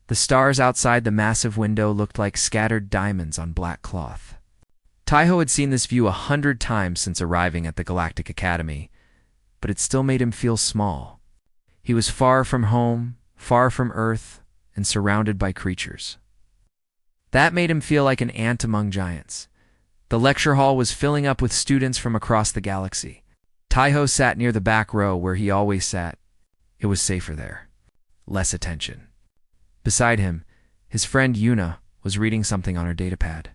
The stars outside the massive window looked like scattered diamonds on black cloth. Taiho had seen this view 100 times since arriving at the Galactic Academy, but it still made him feel small. He was far from home, far from Earth, and surrounded by creatures. That made him feel like an ant among giants. The lecture hall was filling up with students from across the galaxy. Taiho sat near the back row where he always sat. It was safer there. Less attention. Beside him, his friend Yuna was reading something on her datapad.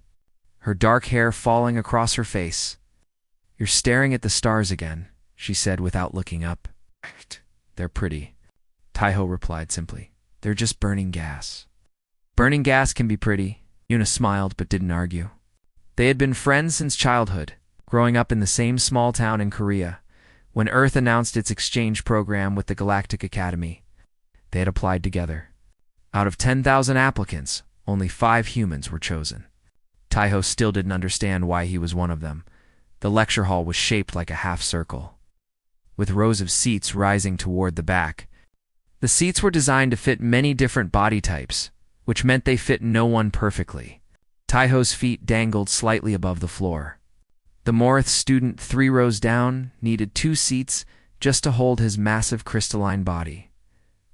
Her dark hair falling across her face. "You're staring at the stars again," she said without looking up. "They're pretty," Taiho replied simply. "They're just burning gas." "Burning gas can be pretty," Yuna smiled but didn't argue. They had been friends since childhood, growing up in the same small town in Korea. When Earth announced its exchange program with the Galactic Academy, they had applied together. Out of 10,000 applicants, only 5 humans were chosen. Taiho still didn't understand why he was one of them. The lecture hall was shaped like a half circle, with rows of seats rising toward the back. The seats were designed to fit many different body types, which meant they fit no one perfectly. Taiho's feet dangled slightly above the floor. The Morith student 3 rows down needed 2 seats just to hold his massive crystalline body.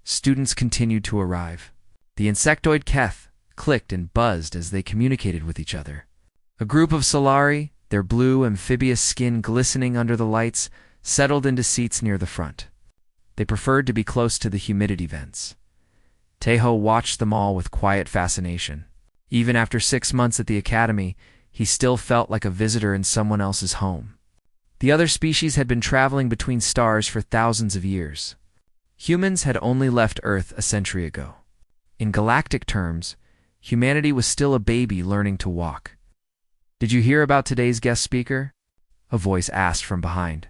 Students continued to arrive. The insectoid Keth clicked and buzzed as they communicated with each other. A group of Solari, their blue amphibious skin glistening under the lights, settled into seats near the front. They preferred to be close to the humidity vents. Taiho watched them all with quiet fascination. Even after 6 months at the academy, he still felt like a visitor in someone else's home. The other species had been traveling between stars for thousands of years. Humans had only left Earth a century ago. In galactic terms, humanity was still a baby learning to walk. "Did you hear about today's guest speaker?" a voice asked from behind.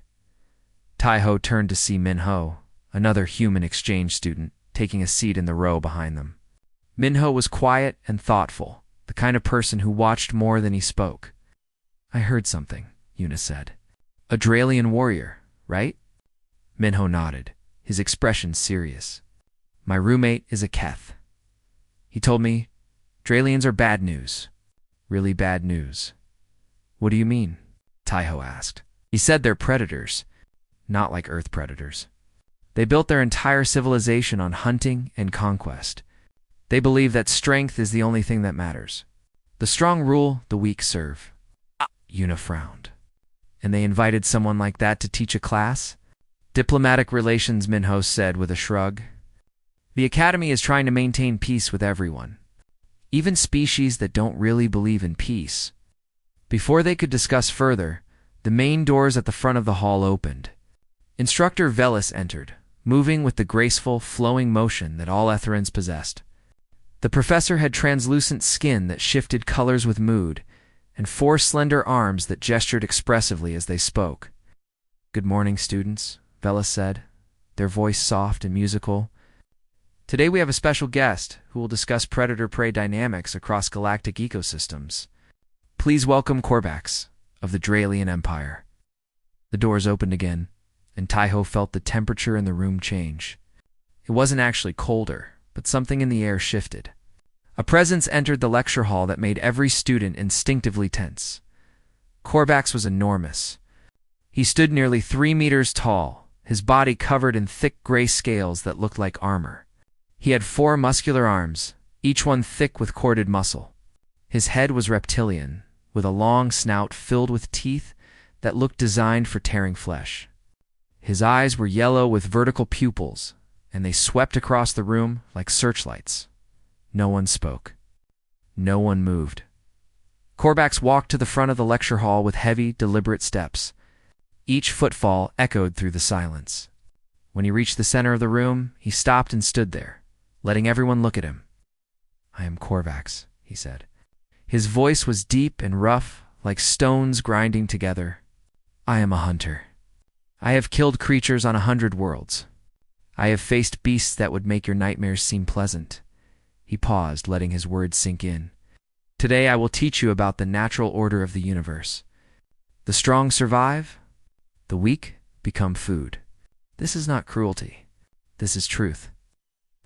Taiho turned to see Minho, another human exchange student, taking a seat in the row behind them. Minho was quiet and thoughtful, the kind of person who watched more than he spoke. "I heard something," Yuna said. "A Dralian warrior, right?" Minho nodded, his expression serious. "My roommate is a Keth. He told me, Dralians are bad news. Really bad news." "What do you mean?" Taiho asked. "He said they're predators, not like Earth predators. They built their entire civilization on hunting and conquest. They believe that strength is the only thing that matters. The strong rule, the weak serve." Yuna frowned. "And they invited someone like that to teach a class?" "Diplomatic relations," Minho said with a shrug. "The Academy is trying to maintain peace with everyone, even species that don't really believe in peace." Before they could discuss further, the main doors at the front of the hall opened. Instructor Velis entered, moving with the graceful, flowing motion that all Etherans possessed. The professor had translucent skin that shifted colors with mood, and 4 slender arms that gestured expressively as they spoke. "Good morning, students," Velis said, their voice soft and musical. "Today we have a special guest who will discuss predator-prey dynamics across galactic ecosystems. Please welcome Korvax of the Dralian Empire." The doors opened again, and Taiho felt the temperature in the room change. It wasn't actually colder, but something in the air shifted. A presence entered the lecture hall that made every student instinctively tense. Korvax was enormous. He stood nearly 3 meters tall, his body covered in thick gray scales that looked like armor. He had 4 muscular arms, each one thick with corded muscle. His head was reptilian, with a long snout filled with teeth that looked designed for tearing flesh. His eyes were yellow with vertical pupils, and they swept across the room like searchlights. No one spoke. No one moved. Korvax walked to the front of the lecture hall with heavy, deliberate steps. Each footfall echoed through the silence. When he reached the center of the room, he stopped and stood there, letting everyone look at him. "I am Korvax," he said. His voice was deep and rough, like stones grinding together. "I am a hunter. I have killed creatures on 100 worlds. I have faced beasts that would make your nightmares seem pleasant." He paused, letting his words sink in. "Today I will teach you about the natural order of the universe. The strong survive, the weak become food. This is not cruelty. This is truth."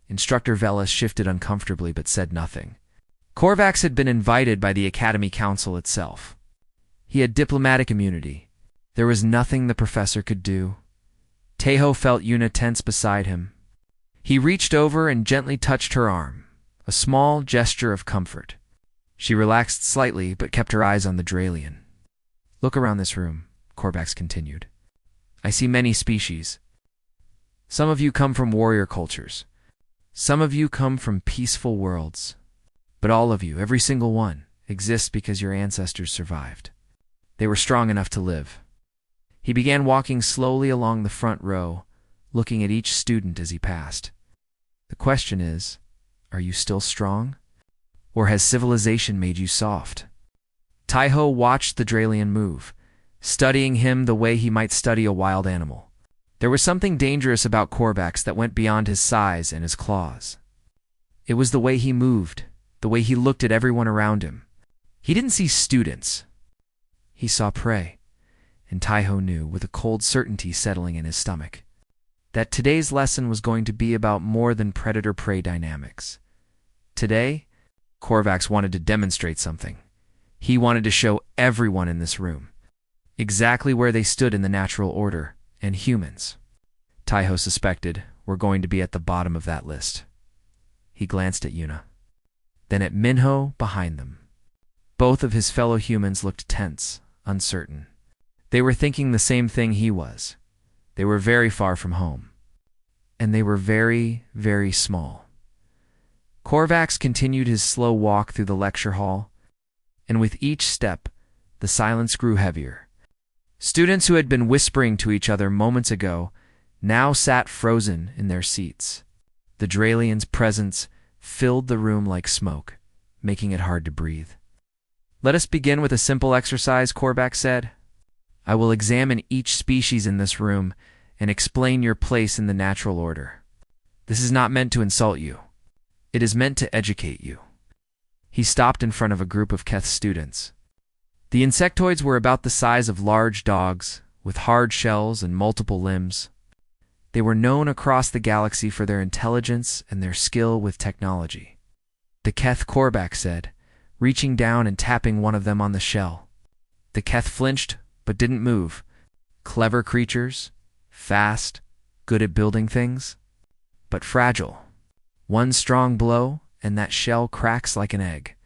Instructor Velis shifted uncomfortably but said nothing. Korvax had been invited by the Academy Council itself. He had diplomatic immunity. There was nothing the professor could do. Taeho felt Yuna tense beside him. He reached over and gently touched her arm, a small gesture of comfort. She relaxed slightly but kept her eyes on the Dralian. "Look around this room," Korvax continued. "I see many species. Some of you come from warrior cultures. Some of you come from peaceful worlds. But all of you, every single one, exists because your ancestors survived. They were strong enough to live." He began walking slowly along the front row, looking at each student as he passed. "The question is, are you still strong? Or has civilization made you soft?" Taeho watched the Dralian move, studying him the way he might study a wild animal. There was something dangerous about Korvax that went beyond his size and his claws. It was the way he moved, the way he looked at everyone around him. He didn't see students. He saw prey, and Taeho knew, with a cold certainty settling in his stomach, that today's lesson was going to be about more than predator-prey dynamics. Today, Korvax wanted to demonstrate something. He wanted to show everyone in this room exactly where they stood in the natural order, and humans, Taeho suspected, were going to be at the bottom of that list. He glanced at Yuna, then at Minho behind them. Both of his fellow humans looked tense, uncertain. They were thinking the same thing he was. They were very far from home. And they were very, very small. Korvax continued his slow walk through the lecture hall, and with each step, the silence grew heavier. Students who had been whispering to each other moments ago now sat frozen in their seats. The Dralian's presence filled the room like smoke, making it hard to breathe. "Let us begin with a simple exercise," Korvax said. "I will examine each species in this room and explain your place in the natural order. This is not meant to insult you. It is meant to educate you." He stopped in front of a group of Keth students. The insectoids were about the size of large dogs, with hard shells and multiple limbs. They were known across the galaxy for their intelligence and their skill with technology. "The Keth," Korvax said, reaching down and tapping one of them on the shell. The Keth flinched, but didn't move. Clever creatures, fast, good at building things, but fragile. One strong blow, and that shell cracks like an egg.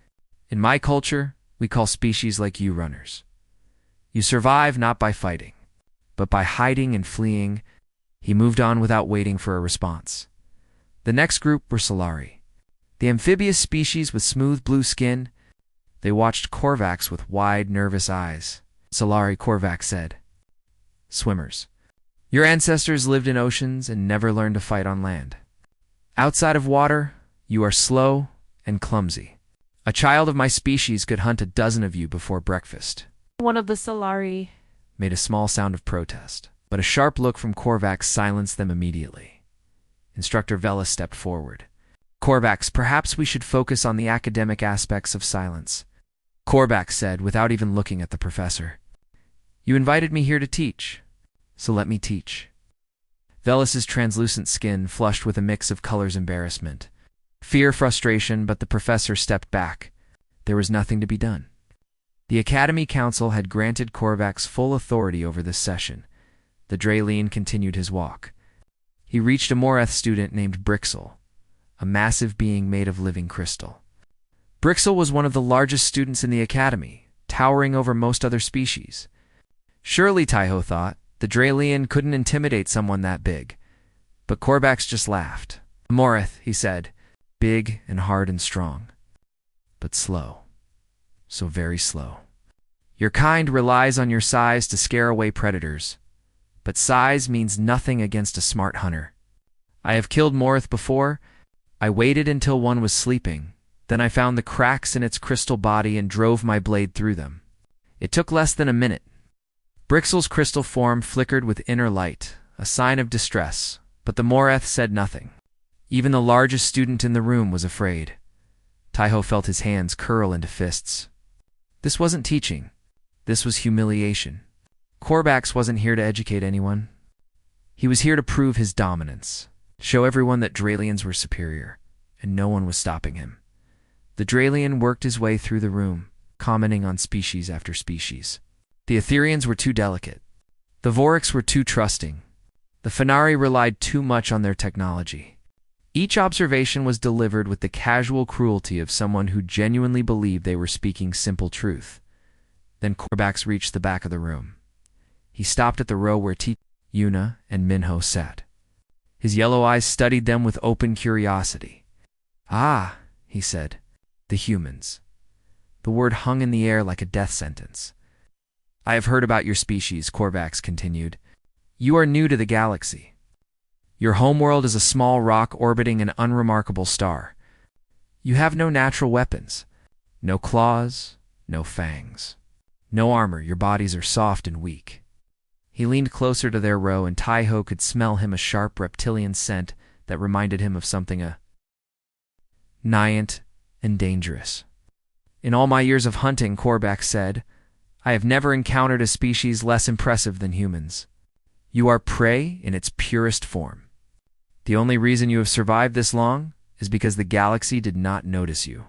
In my culture, we call species like you runners. You survive not by fighting, but by hiding and fleeing. He moved on without waiting for a response. The next group were Solari, the amphibious species with smooth blue skin. They watched Korvax with wide, nervous eyes. "Solari," Korvax said. "Swimmers. Your ancestors lived in oceans and never learned to fight on land. Outside of water, you are slow and clumsy. A child of my species could hunt a dozen of you before breakfast." One of the Solari made a small sound of protest, but a sharp look from Korvax silenced them immediately. Instructor Velis stepped forward. "Korvax, perhaps we should focus on the academic aspects of silence," Korvax said without even looking at the professor. "You invited me here to teach, so let me teach." Velis's translucent skin flushed with a mix of colors: embarrassment, fear, frustration, but the professor stepped back. There was nothing to be done. The Academy Council had granted Korvax full authority over this session. The Dralian continued his walk. He reached a Moreth student named Brixel, a massive being made of living crystal. Brixel was one of the largest students in the Academy, towering over most other species. Surely, Taeho thought, the Dralian couldn't intimidate someone that big. But Korvax just laughed. "Moreth," he said, "big and hard and strong, but slow. So very slow. Your kind relies on your size to scare away predators, but size means nothing against a smart hunter. I have killed Moreth before. I waited until one was sleeping, then I found the cracks in its crystal body and drove my blade through them. It took less than a minute." Brixel's crystal form flickered with inner light, a sign of distress, but the Moreth said nothing. Even the largest student in the room was afraid. Taeho felt his hands curl into fists. This wasn't teaching. This was humiliation. Korvax wasn't here to educate anyone. He was here to prove his dominance. show everyone that Dralians were superior, and no one was stopping him. The Dralian worked his way through the room, commenting on species after species. The Etherians were too delicate. The Vorics were too trusting. The Fenari relied too much on their technology. Each observation was delivered with the casual cruelty of someone who genuinely believed they were speaking simple truth. Then Korvax reached the back of the room. He stopped at the row where Yuna and Minho sat. His yellow eyes studied them with open curiosity. "Ah," he said, "the humans." The word hung in the air like a death sentence. "I have heard about your species," Korvax continued. "You are new to the galaxy. Your homeworld is a small rock orbiting an unremarkable star. You have no natural weapons, no claws, no fangs, no armor. Your bodies are soft and weak." He leaned closer to their row, and Taiho could smell him a sharp reptilian scent that reminded him of something niant and dangerous. "In all my years of hunting," Korvax said, "I have never encountered a species less impressive than humans. You are prey in its purest form. The only reason you have survived this long is because the galaxy did not notice you."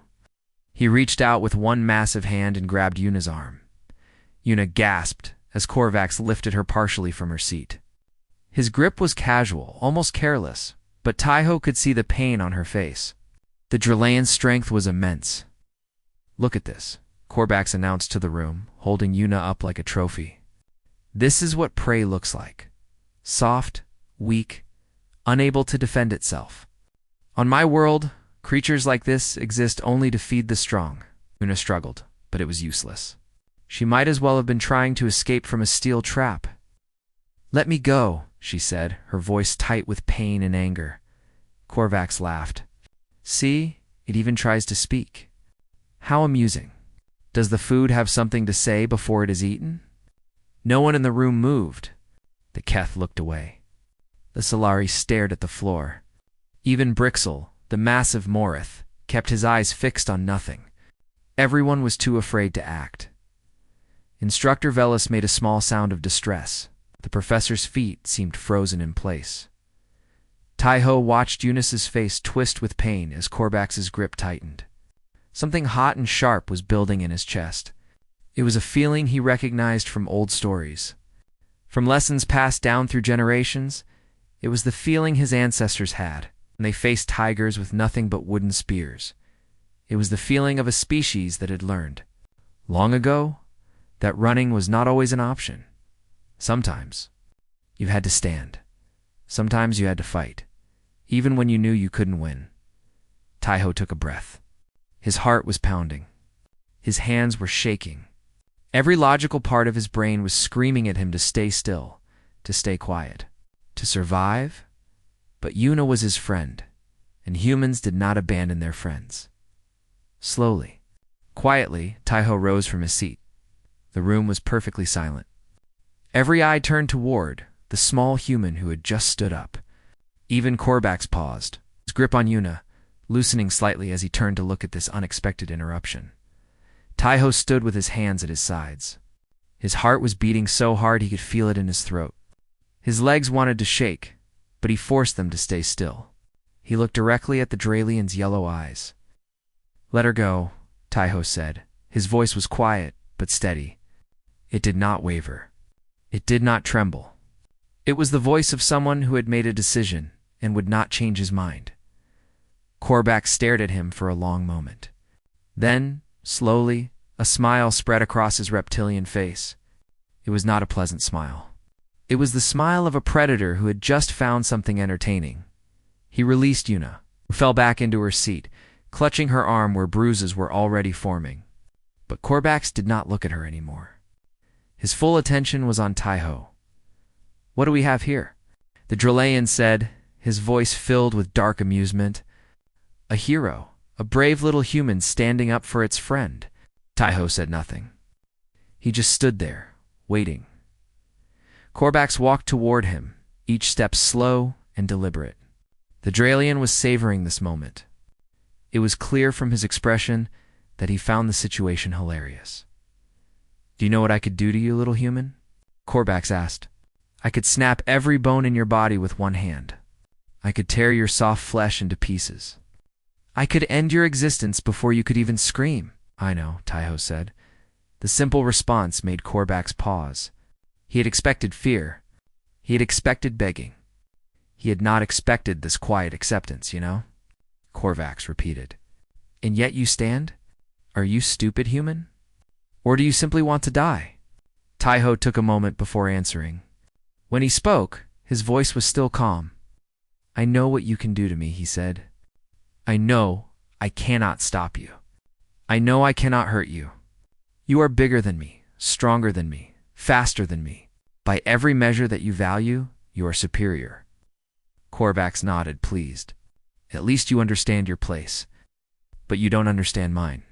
He reached out with one massive hand and grabbed Yuna's arm. Yuna gasped as Korvax lifted her partially from her seat. His grip was casual, almost careless, but Taiho could see the pain on her face. The Dralayan's strength was immense. "Look at this," Korvax announced to the room, holding Yuna up like a trophy. "This is what prey looks like. Soft, weak, unable to defend itself. On my world, creatures like this exist only to feed the strong." Yuna struggled, but it was useless. She might as well have been trying to escape from a steel trap. "Let me go," she said, her voice tight with pain and anger. Korvax laughed. "See, it even tries to speak. How amusing. Does the food have something to say before it is eaten?" No one in the room moved. The Keth looked away. The Solari stared at the floor. Even Brixel, the massive Morith, kept his eyes fixed on nothing. Everyone was too afraid to act. Instructor Velis made a small sound of distress. The professor's feet seemed frozen in place. Taiho watched Eunice's face twist with pain as Korvax's grip tightened. Something hot and sharp was building in his chest. It was a feeling he recognized from old stories. From lessons passed down through generations, it was the feeling his ancestors had when they faced tigers with nothing but wooden spears. It was the feeling of a species that had learned, long ago, that running was not always an option. Sometimes you had to stand. Sometimes you had to fight, even when you knew you couldn't win. Taiho took a breath. His heart was pounding. His hands were shaking. Every logical part of his brain was screaming at him to stay still, to stay quiet, to survive. But Yuna was his friend, and humans did not abandon their friends. Slowly, quietly, Taiho rose from his seat. The room was perfectly silent. Every eye turned toward the small human who had just stood up. Even Korvax paused, his grip on Yuna loosening slightly as he turned to look at this unexpected interruption. Taiho stood with his hands at his sides. His heart was beating so hard he could feel it in his throat. His legs wanted to shake, but he forced them to stay still. He looked directly at the Dralian's yellow eyes. "Let her go," Taiho said. His voice was quiet, but steady. It did not waver. It did not tremble. It was the voice of someone who had made a decision and would not change his mind. Korvax stared at him for a long moment. Then, slowly, a smile spread across his reptilian face. It was not a pleasant smile. It was the smile of a predator who had just found something entertaining. He released Yuna, who fell back into her seat, clutching her arm where bruises were already forming. But Korvax did not look at her anymore. His full attention was on Taiho. "What do we have here?" The Dralayan said, his voice filled with dark amusement. "A hero, a brave little human standing up for its friend." Taiho said nothing. He just stood there, waiting. Korvax walked toward him, each step slow and deliberate. The Dralian was savoring this moment. It was clear from his expression that he found the situation hilarious. "Do you know what I could do to you, little human?" Korvax asked. "I could snap every bone in your body with one hand." I could tear your soft flesh into pieces. I could end your existence before you could even scream. I know, Taiho said. The simple response made Korvax pause. He had expected fear. He had expected begging. He had not expected this quiet acceptance, you know? Korvax repeated. And yet you stand? Are you stupid, human? Or do you simply want to die? Taiho took a moment before answering. When he spoke, his voice was still calm. I know what you can do to me, he said. I know I cannot stop you. I know I cannot hurt you. You are bigger than me, stronger than me, faster than me. By every measure that you value, you are superior. Korvax nodded, pleased. At least you understand your place. But you don't understand mine,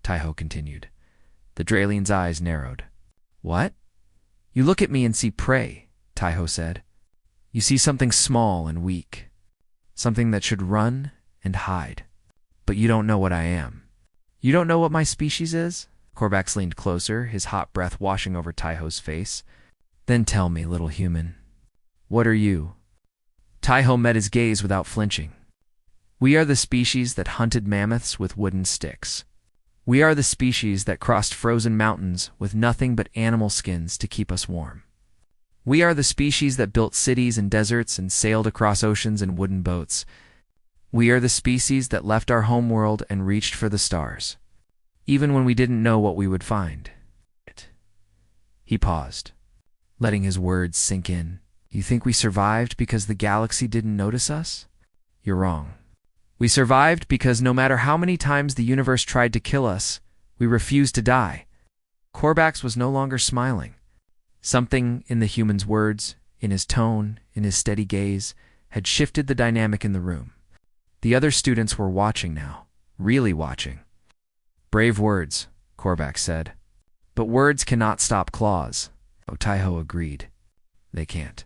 Taiho continued. The Dralian's eyes narrowed. What? You look at me and see prey, Taiho said. You see something small and weak. Something that should run and hide. But you don't know what I am. You don't know what my species is? Korvax leaned closer, his hot breath washing over Taiho's face. Then tell me, little human. What are you? Taiho met his gaze without flinching. We are the species that hunted mammoths with wooden sticks. We are the species that crossed frozen mountains with nothing but animal skins to keep us warm. We are the species that built cities in deserts and sailed across oceans in wooden boats. We are the species that left our homeworld and reached for the stars, even when we didn't know what we would find. He paused, letting his words sink in. You think we survived because the galaxy didn't notice us? You're wrong. We survived because no matter how many times the universe tried to kill us, we refused to die. Korvax was no longer smiling. Something in the human's words, in his tone, in his steady gaze, had shifted the dynamic in the room. The other students were watching now, really watching. Brave words, Korvax said. But words cannot stop claws. Oh, Taiho agreed. They can't.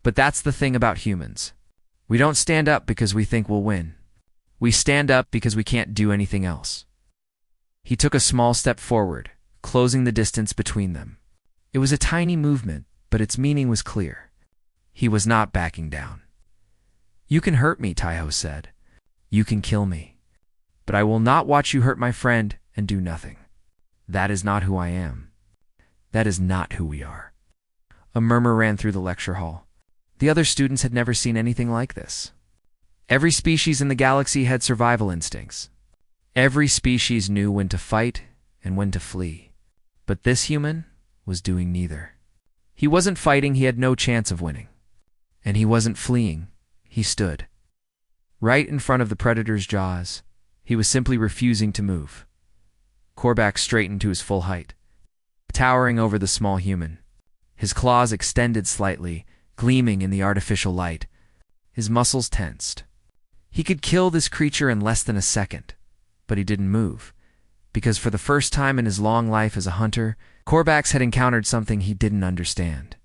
But that's the thing about humans. We don't stand up because we think we'll win. We stand up because we can't do anything else. He took a small step forward, closing the distance between them. It was a tiny movement, but its meaning was clear. He was not backing down. You can hurt me, Taiho said. You can kill me. But I will not watch you hurt my friend and do nothing. That is not who I am. That is not who we are. A murmur ran through the lecture hall. The other students had never seen anything like this. Every species in the galaxy had survival instincts. Every species knew when to fight and when to flee. But this human was doing neither. He wasn't fighting, he had no chance of winning. And he wasn't fleeing, he stood. Right in front of the predator's jaws, he was simply refusing to move. Korvax straightened to his full height, towering over the small human. His claws extended slightly, gleaming in the artificial light. His muscles tensed. He could kill this creature in less than a second, but he didn't move, because for the first time in his long life as a hunter, Korvax had encountered something he didn't understand.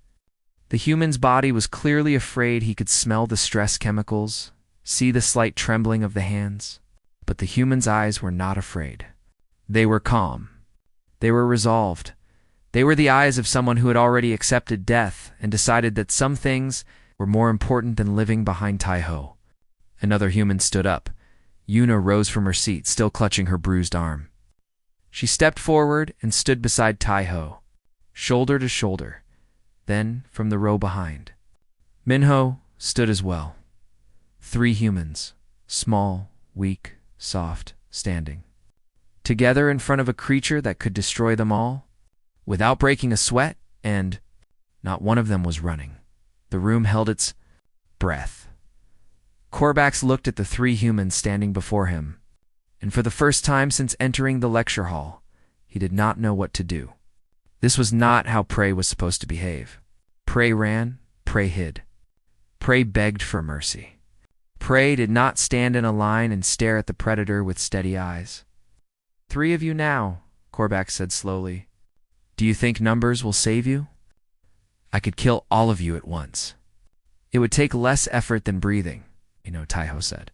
The human's body was clearly afraid. He could smell the stress chemicals, see the slight trembling of the hands, but the human's eyes were not afraid. They were calm. They were resolved. They were the eyes of someone who had already accepted death and decided that some things were more important than living behind Taiho. Another human stood up. Yuna rose from her seat, still clutching her bruised arm. She stepped forward and stood beside Taiho, shoulder to shoulder. Then, from the row behind, Minho stood as well. 3 humans, small, weak, soft, standing. Together in front of a creature that could destroy them all, without breaking a sweat, and not one of them was running. The room held its breath. Korvax looked at the 3 humans standing before him, and for the first time since entering the lecture hall, he did not know what to do. This was not how prey was supposed to behave. Prey ran, prey hid. Prey begged for mercy. Prey did not stand in a line and stare at the predator with steady eyes. 3 of you now, Korvax said slowly. Do you think numbers will save you? I could kill all of you at once. It would take less effort than breathing, Taiho said.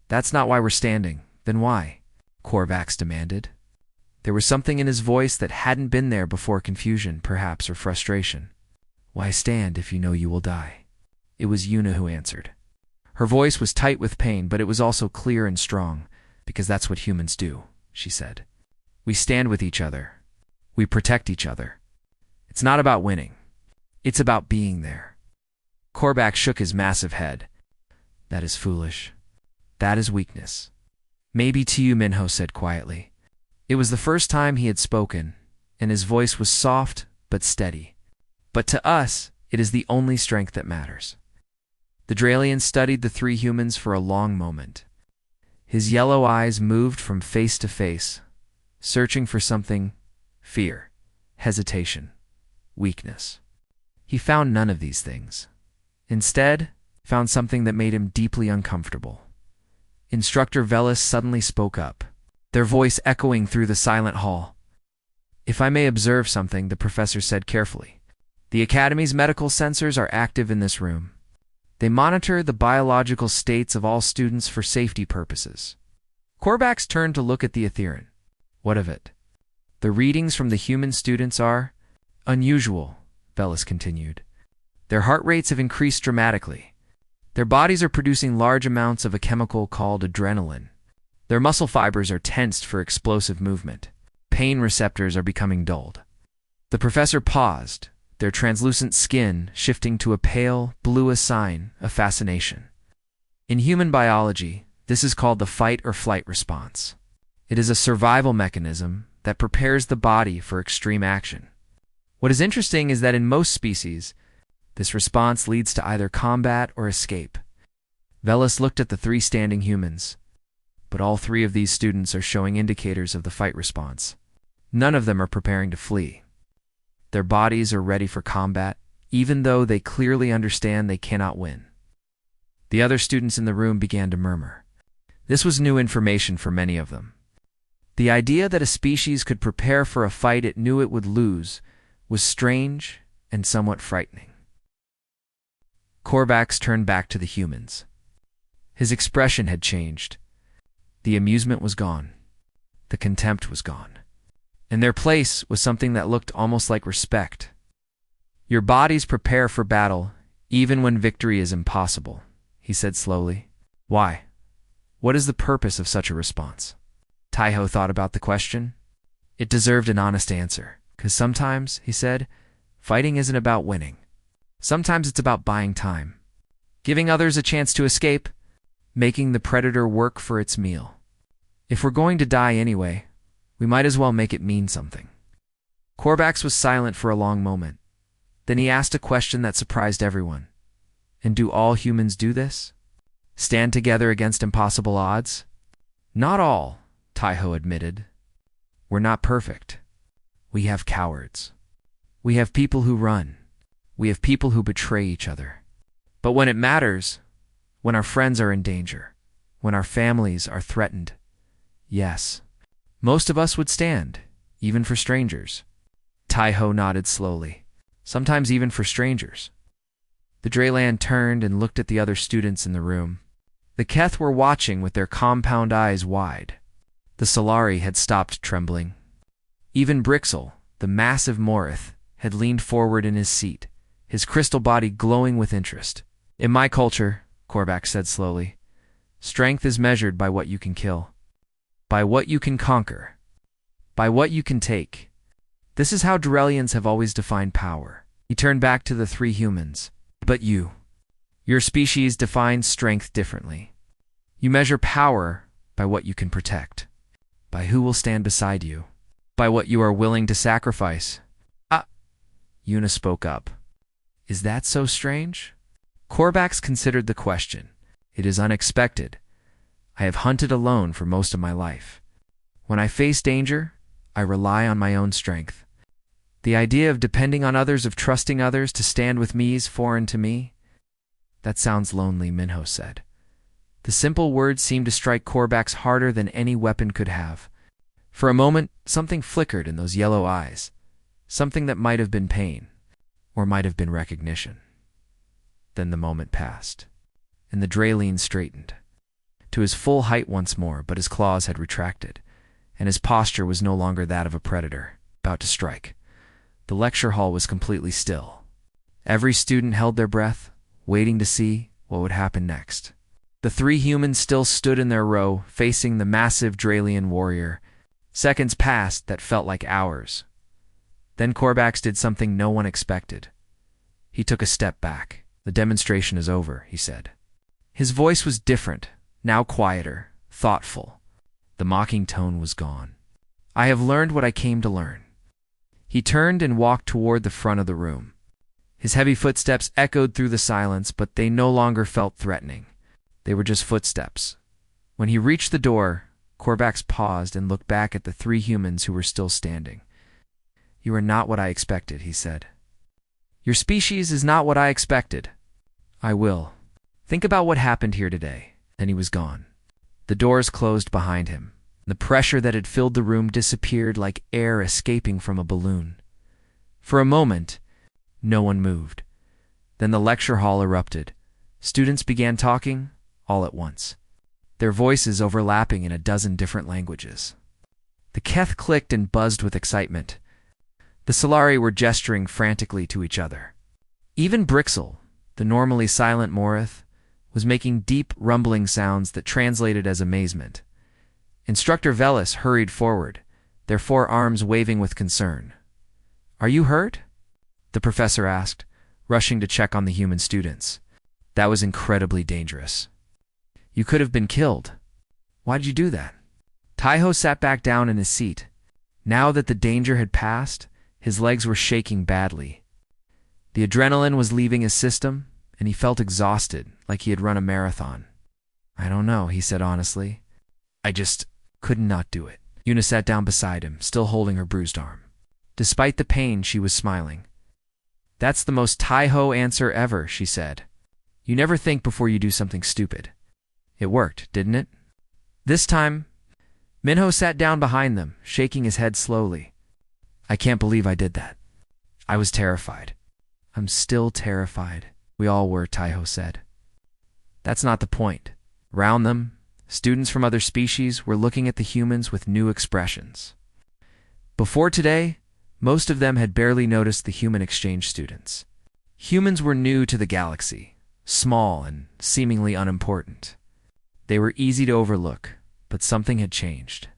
That's not why we're standing. Then why? Korvax demanded. There was something in his voice that hadn't been there before, confusion, perhaps, or frustration. Why stand if you know you will die? It was Yuna who answered. Her voice was tight with pain, but it was also clear and strong, because that's what humans do, she said. We stand with each other. We protect each other. It's not about winning. It's about being there. Korvac shook his massive head. That is foolish. That is weakness. Maybe to you, Minho said quietly. It was the first time he had spoken, and his voice was soft but steady. But to us, it is the only strength that matters. The Dralian studied the three humans for a long moment. His yellow eyes moved from face to face, searching for something: fear, hesitation, weakness. He found none of these things. Instead, found something that made him deeply uncomfortable. Instructor Velis suddenly spoke up, their voice echoing through the silent hall. If I may observe something, the professor said carefully. The Academy's medical sensors are active in this room. They monitor the biological states of all students for safety purposes. Korvax turned to look at the Etherean. What of it? The readings from the human students are unusual, Velis continued. Their heart rates have increased dramatically. Their bodies are producing large amounts of a chemical called adrenaline. Their muscle fibers are tensed for explosive movement. Pain receptors are becoming dulled. The professor paused, their translucent skin shifting to a pale blue, a sign of fascination. In human biology, this is called the fight or flight response. It is a survival mechanism that prepares the body for extreme action. What is interesting is that in most species, this response leads to either combat or escape. Velis looked at the three standing humans, but all three of these students are showing indicators of the fight response. None of them are preparing to flee. Their bodies are ready for combat, even though they clearly understand they cannot win. The other students in the room began to murmur. This was new information for many of them. The idea that a species could prepare for a fight it knew it would lose was strange and somewhat frightening. Korvax turned back to the humans. His expression had changed. The amusement was gone. The contempt was gone. In their place was something that looked almost like respect. Your bodies prepare for battle, even when victory is impossible, he said slowly. Why? What is the purpose of such a response? Taiho thought about the question. It deserved an honest answer, because sometimes, he said, fighting isn't about winning. Sometimes it's about buying time, giving others a chance to escape, making the predator work for its meal. If we're going to die anyway, we might as well make it mean something. Korvax was silent for a long moment. Then he asked a question that surprised everyone. And do all humans do this? Stand together against impossible odds? Not all, Taiho admitted. We're not perfect. We have cowards. We have people who run. We have people who betray each other. But when it matters, when our friends are in danger, when our families are threatened, yes, most of us would stand, even for strangers. Taiho nodded slowly. Sometimes even for strangers. The Drayland turned and looked at the other students in the room. The Keth were watching with their compound eyes wide. The Solari had stopped trembling. Even Brixel, the massive Morith, had leaned forward in his seat, his crystal body glowing with interest. In my culture, Korvac said slowly, strength is measured by what you can kill, by what you can conquer, by what you can take. This is how Durelians have always defined power. He turned back to the three humans. But you, your species defines strength differently. You measure power by what you can protect, by who will stand beside you, by what you are willing to sacrifice. Yuna spoke up. Is that so strange? Korvax considered the question. It is unexpected. I have hunted alone for most of my life. When I face danger, I rely on my own strength. The idea of depending on others, of trusting others to stand with me is foreign to me. That sounds lonely, Minho said. The simple words seemed to strike Korvax harder than any weapon could have. For a moment, something flickered in those yellow eyes. Something that might have been pain, or might have been recognition. Then the moment passed, and the Draleen straightened to his full height once more, but his claws had retracted, and his posture was no longer that of a predator, about to strike. The lecture hall was completely still. Every student held their breath, waiting to see what would happen next. The three humans still stood in their row, facing the massive Dralian warrior. Seconds passed that felt like hours. Then Corvax did something no one expected. He took a step back. "The demonstration is over," he said. His voice was different, now quieter, thoughtful. The mocking tone was gone. "I have learned what I came to learn." He turned and walked toward the front of the room. His heavy footsteps echoed through the silence, but they no longer felt threatening. They were just footsteps. When he reached the door, Corvax paused and looked back at the three humans who were still standing. "You are not what I expected," he said. "Your species is not what I expected." "I will. Think about what happened here today." Then he was gone. The doors closed behind him. The pressure that had filled the room disappeared like air escaping from a balloon. For a moment, no one moved. Then the lecture hall erupted. Students began talking all at once, their voices overlapping in a dozen different languages. The keth clicked and buzzed with excitement. The Solari were gesturing frantically to each other. Even Brixel, the normally silent Morith, was making deep, rumbling sounds that translated as amazement. Instructor Velis hurried forward, their four arms waving with concern. "Are you hurt?" the professor asked, rushing to check on the human students. "That was incredibly dangerous. You could have been killed. Why did you do that?" Taiho sat back down in his seat. Now that the danger had passed, his legs were shaking badly. The adrenaline was leaving his system, and he felt exhausted, like he had run a marathon. "I don't know," he said honestly. "I just could not do it." Yuna sat down beside him, still holding her bruised arm. Despite the pain, she was smiling. "That's the most Taiho answer ever," she said. "You never think before you do something stupid." It worked, didn't it? This time, Minho sat down behind them, shaking his head slowly. "I can't believe I did that. I was terrified." "I'm still terrified." "We all were," Taiho said. "That's not the point." Around them, students from other species were looking at the humans with new expressions. Before today, most of them had barely noticed the human exchange students. Humans were new to the galaxy, small and seemingly unimportant. They were easy to overlook, but something had changed.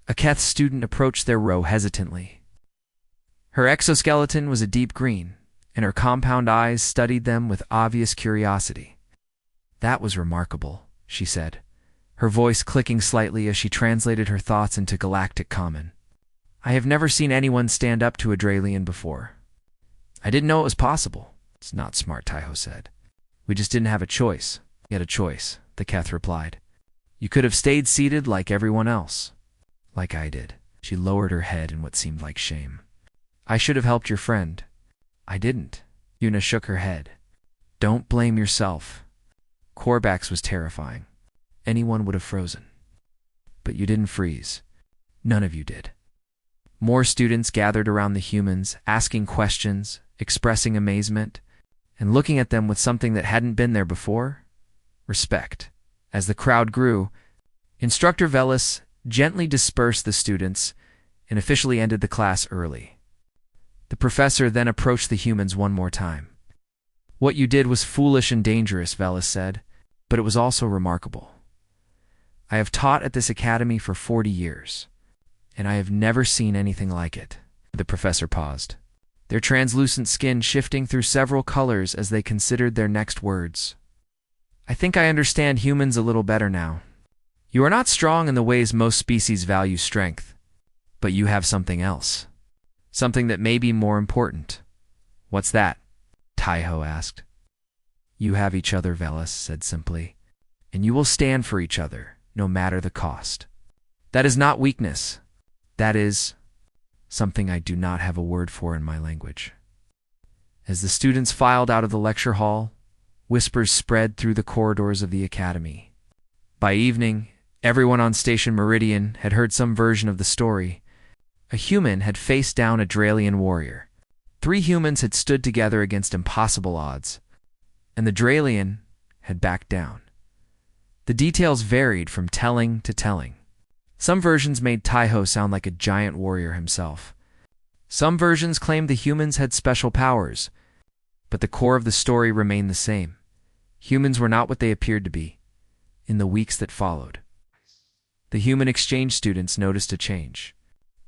A Keth student approached their row hesitantly. Her exoskeleton was a deep green, and her compound eyes studied them with obvious curiosity. "That was remarkable," she said, her voice clicking slightly as she translated her thoughts into Galactic Common. "I have never seen anyone stand up to a Dralian before. I didn't know it was possible." "It's not smart," Taiho said. "We just didn't have a choice." "You had a choice," the Keth replied. "You could have stayed seated like everyone else." "Like I did." She lowered her head in what seemed like shame. "I should have helped your friend." "I didn't." Yuna shook her head. "Don't blame yourself." Corvax was terrifying. Anyone would have frozen. But you didn't freeze. None of you did. More students gathered around the humans, asking questions, expressing amazement, and looking at them with something that hadn't been there before: respect. As the crowd grew, Instructor Velis gently dispersed the students and officially ended the class early. The professor then approached the humans one more time. "What you did was foolish and dangerous," Velis said, "but it was also remarkable. I have taught at this academy for 40 years, and I have never seen anything like it." The professor paused, their translucent skin shifting through several colors as they considered their next words. "I think I understand humans a little better now. You are not strong in the ways most species value strength, but you have something else. Something that may be more important." "What's that?" Taiho asked. "You have each other," Velis said simply, "and you will stand for each other, no matter the cost. That is not weakness. That is something I do not have a word for in my language." As the students filed out of the lecture hall, whispers spread through the corridors of the academy. By evening, everyone on Station Meridian had heard some version of the story. A human had faced down a Dralian warrior. 3 humans had stood together against impossible odds, and the Dralian had backed down. The details varied from telling to telling. Some versions made Taiho sound like a giant warrior himself. Some versions claimed the humans had special powers, but the core of the story remained the same. Humans were not what they appeared to be. in the weeks that followed. The human exchange students noticed a change.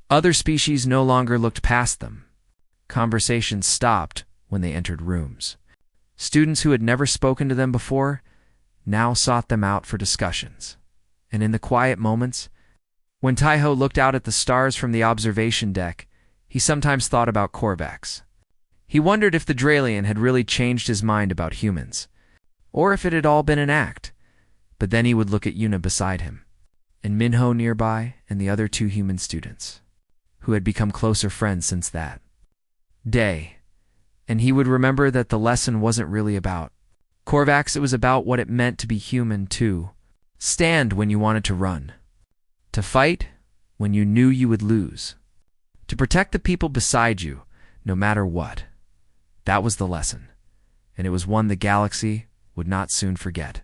Other species no longer looked past them. Conversations stopped when they entered rooms. Students who had never spoken to them before now sought them out for discussions. And in the quiet moments, when Taiho looked out at the stars from the observation deck, he sometimes thought about Korvax. He wondered if the Dralian had really changed his mind about humans, or if it had all been an act. But then he would look at Yuna beside him, and Minho nearby, and the other two human students, who had become closer friends since that day. And he would remember that the lesson wasn't really about Korvax, it was about what it meant to be human too. Stand when you wanted to run. To fight when you knew you would lose. To protect the people beside you, no matter what. That was the lesson, and it was one the galaxy would not soon forget.